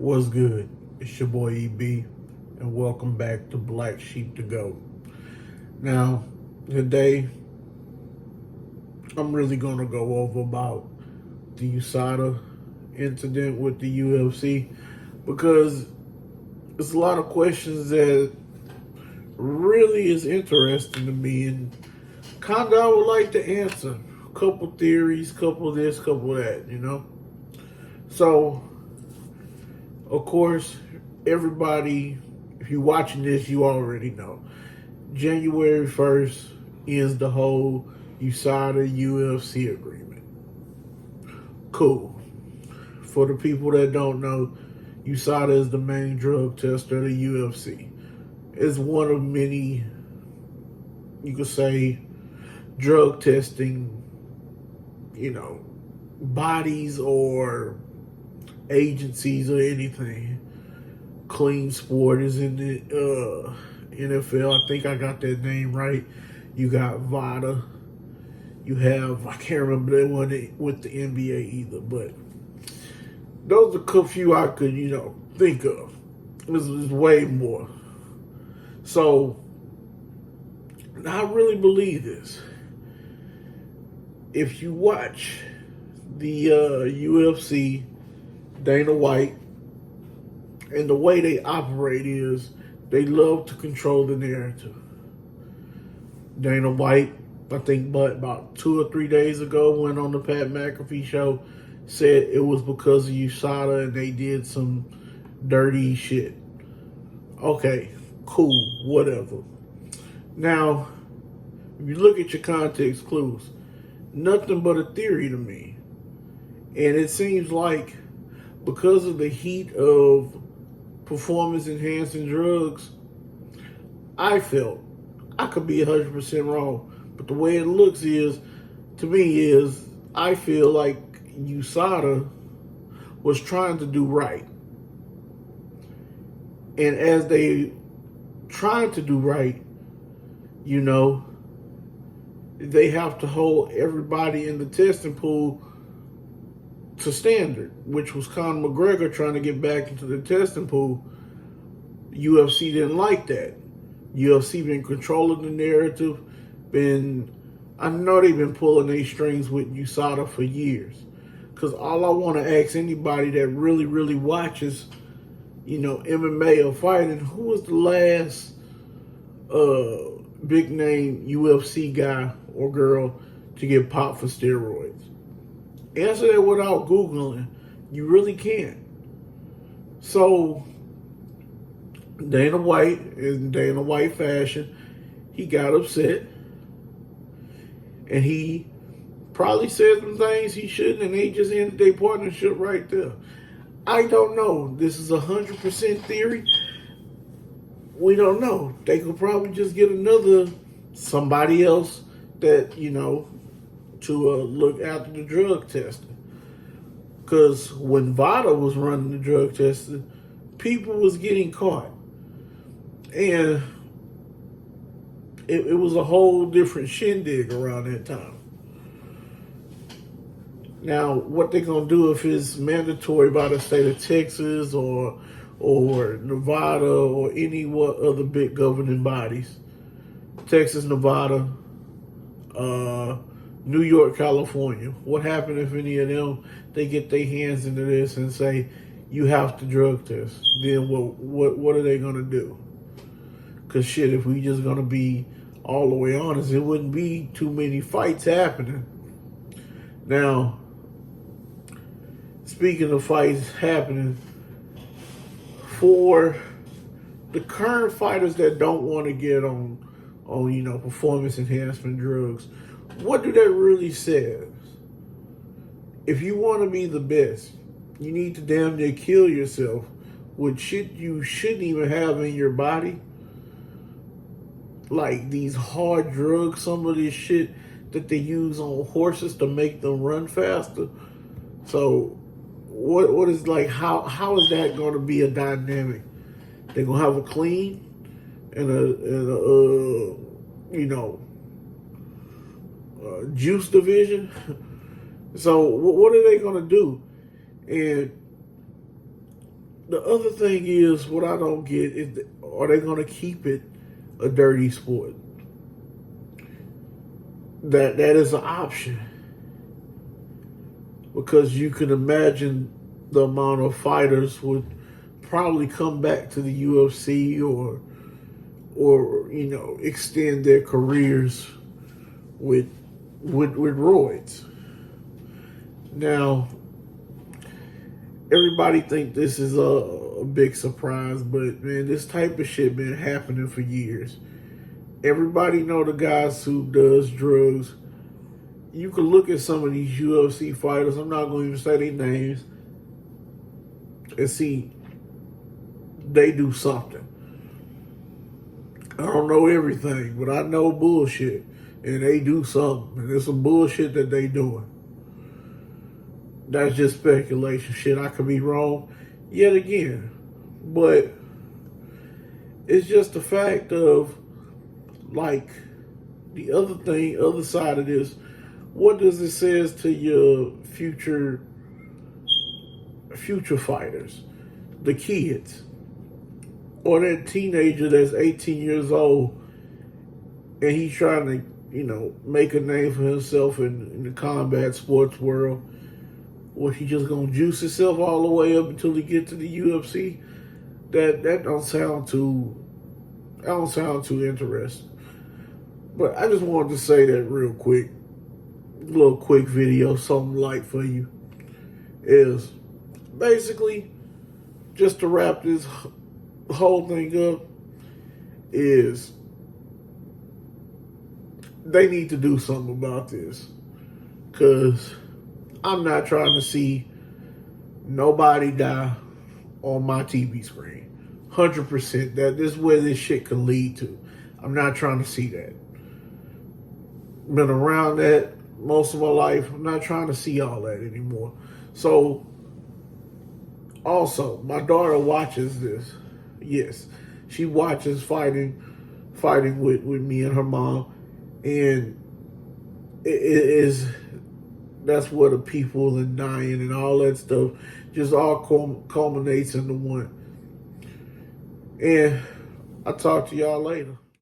What's good? It's your boy EB, and welcome back to Black Sheep to Go. Now, today, I'm really going to go over about the USADA incident with the UFC because it's a lot of questions that really is interesting to me and kind of I would like to answer. Couple theories, couple this, couple that. So, of course, everybody, if you're watching this, you already know. January 1st is the whole USADA UFC agreement. Cool. For the people that don't know, USADA is the main drug tester of the UFC. It's one of many, you could say, drug testing, bodies or agencies or anything. Clean Sport is in the NFL. I think I got that name right. You got VADA. You have, I can't remember that one with the NBA either, but those are a few I could, think of. There's way more. So, I really believe this. If you watch the UFC, Dana White, and the way they operate is they love to control the narrative. Dana White, I think about 2 or 3 days ago, went on the Pat McAfee show, said it was because of USADA and they did some dirty shit. Okay, cool, whatever. Now, if you look at your context clues, nothing but a theory to me. And it seems like because of the heat of performance enhancing drugs, I felt, I could be 100% wrong, but the way it looks to me is, I feel like USADA was trying to do right. And as they tried to do right, they have to hold everybody in the testing pool to standard, which was Conor McGregor trying to get back into the testing pool. UFC didn't like that. UFC been controlling the narrative. I know they've been pulling their strings with USADA for years. Because all I want to ask anybody that really, really watches, MMA or fighting, who was the last big name UFC guy or girl to get popped for steroids? Answer that without Googling. You really can't. So, Dana White, in Dana White fashion, he got upset. And he probably said some things he shouldn't, and they just ended their partnership right there. I don't know. This is 100% theory. We don't know. They could probably just get somebody else that, to look after the drug testing. Because when VADA was running the drug testing, people was getting caught. And it was a whole different shindig around that time. Now, what they're going to do if it's mandatory by the state of Texas or Nevada or any other big governing bodies, Texas, Nevada, New York, California. What happened if any of them, they get their hands into this and say, you have to drug test? Then what are they going to do? Because shit, if we just going to be all the way honest, it wouldn't be too many fights happening. Now, speaking of fights happening, for the current fighters that don't want to get on performance enhancement drugs, what do that really say? If you want to be the best, you need to damn near kill yourself with shit you shouldn't even have in your body. Like these hard drugs, some of this shit that they use on horses to make them run faster. So what is like, how is that going to be a dynamic? They're going to have a clean and a juice division. So what are they going to do? And the other thing is, what I don't get is, are they going to keep it a dirty sport? That is an option, because you can imagine the amount of fighters would probably come back to the UFC, or extend their careers with roids. Now, everybody think this is a big surprise, but man, this type of shit been happening for years. Everybody know the guys who does drugs. You can look at some of these UFC fighters, I'm not going to even say their names, and see they do something. I don't know everything, but I know bullshit, and they do something, and there's some bullshit that they doing. That's just speculation. Shit, I could be wrong yet again, but it's just the fact of, like, the other side of this. What does it says to your future fighters, the kids, or that teenager that's 18 years old and he's trying to, make a name for himself in the combat sports world? Or he just gonna juice himself all the way up until he get to the UFC? That don't sound too interesting. But I just wanted to say that real quick. A little quick video, something light for you. Is basically, just to wrap this whole thing up, is they need to do something about this. Because I'm not trying to see nobody die on my TV screen. 100%. That is where this shit can lead to. I'm not trying to see that. Been around that most of my life. I'm not trying to see all that anymore. So, also, my daughter watches this. Yes, she watches fighting with me and her mom, and it is, that's where the people and dying and all that stuff just all culminates into one. And I'll talk to y'all later.